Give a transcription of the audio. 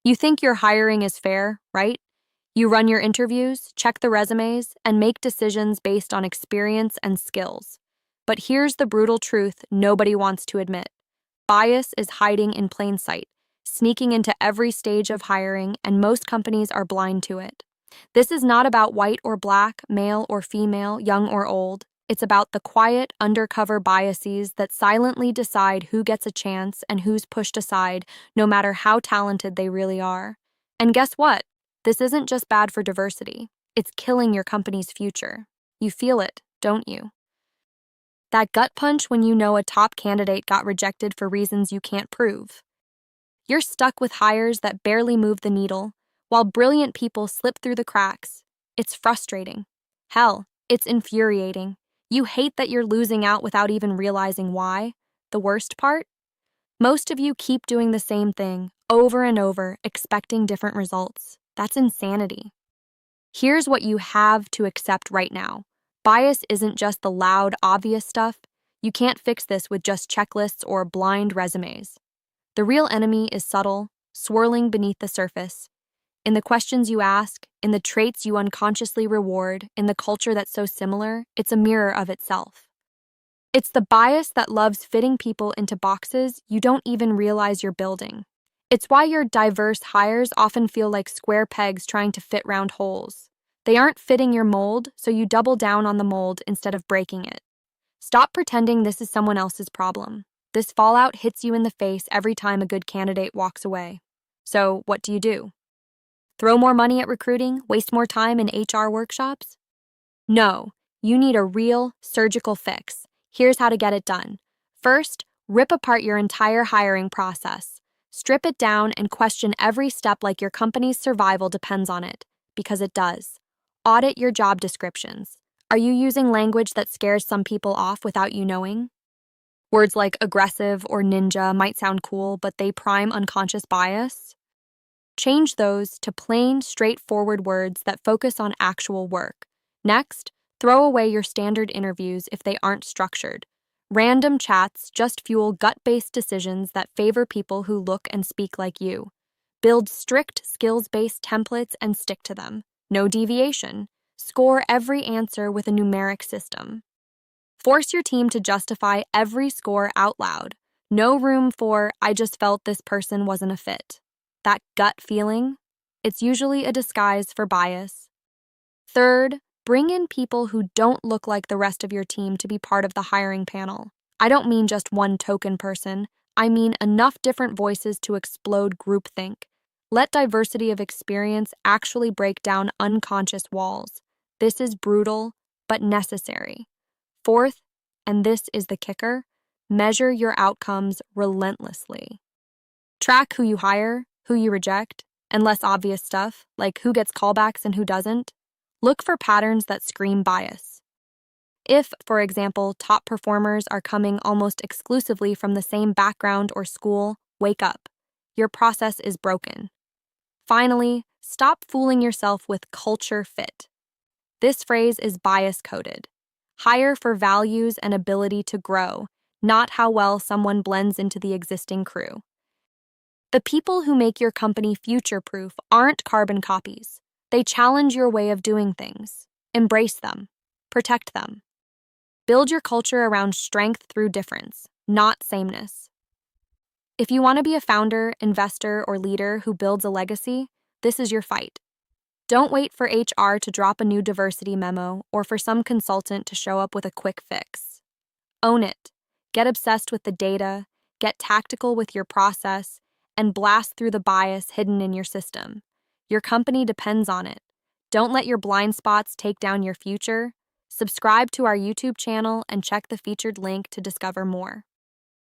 You think your hiring is fair, right? You run your interviews, check the resumes, and make decisions based on experience and skills. But here's the brutal truth nobody wants to admit. Bias is hiding in plain sight, sneaking into every stage of hiring, and most companies are blind to it. This is not about white or black, male or female, young or old. It's about the quiet, undercover biases that silently decide who gets a chance and who's pushed aside, no matter how talented they really are. And guess what? This isn't just bad for diversity, it's killing your company's future. You feel it, don't you? That gut punch when you know a top candidate got rejected for reasons you can't prove. You're stuck with hires that barely move the needle, while brilliant people slip through the cracks. It's frustrating. Hell, it's infuriating. You hate that you're losing out without even realizing why. The worst part? Most of you keep doing the same thing, over and over, expecting different results. That's insanity. Here's what you have to accept right now. Bias isn't just the loud, obvious stuff. You can't fix this with just checklists or blind resumes. The real enemy is subtle, swirling beneath the surface. In the questions you ask, in the traits you unconsciously reward, in the culture that's so similar, it's a mirror of itself. It's the bias that loves fitting people into boxes you don't even realize you're building. It's why your diverse hires often feel like square pegs trying to fit round holes. They aren't fitting your mold, so you double down on the mold instead of breaking it. Stop pretending this is someone else's problem. This fallout hits you in the face every time a good candidate walks away. So, what do? Throw more money at recruiting? Waste more time in HR workshops? No, you need a real, surgical fix. Here's how to get it done. First, rip apart your entire hiring process. Strip it down and question every step like your company's survival depends on it, because it does. Audit your job descriptions. Are you using language that scares some people off without you knowing? Words like aggressive or ninja might sound cool, but they prime unconscious bias. Change those to plain, straightforward words that focus on actual work. Next, throw away your standard interviews if they aren't structured. Random chats just fuel gut-based decisions that favor people who look and speak like you. Build strict skills-based templates and stick to them. No deviation. Score every answer with a numeric system. Force your team to justify every score out loud. No room for, I just felt this person wasn't a fit. That gut feeling, it's usually a disguise for bias. Third, bring in people who don't look like the rest of your team to be part of the hiring panel. I don't mean just one token person. I mean enough different voices to explode groupthink. Let diversity of experience actually break down unconscious walls. This is brutal, but necessary. Fourth, and this is the kicker, measure your outcomes relentlessly. Track who you hire, who you reject, and less obvious stuff, like who gets callbacks and who doesn't. Look for patterns that scream bias. If, for example, top performers are coming almost exclusively from the same background or school, wake up. Your process is broken. Finally, stop fooling yourself with culture fit. This phrase is bias-coded. Hire for values and ability to grow, not how well someone blends into the existing crew. The people who make your company future-proof aren't carbon copies. They challenge your way of doing things. Embrace them. Protect them. Build your culture around strength through difference, not sameness. If you want to be a founder, investor, or leader who builds a legacy, this is your fight. Don't wait for HR to drop a new diversity memo or for some consultant to show up with a quick fix. Own it. Get obsessed with the data, get tactical with your process, and blast through the bias hidden in your system. Your company depends on it. Don't let your blind spots take down your future. Subscribe to our YouTube channel and check the featured link to discover more.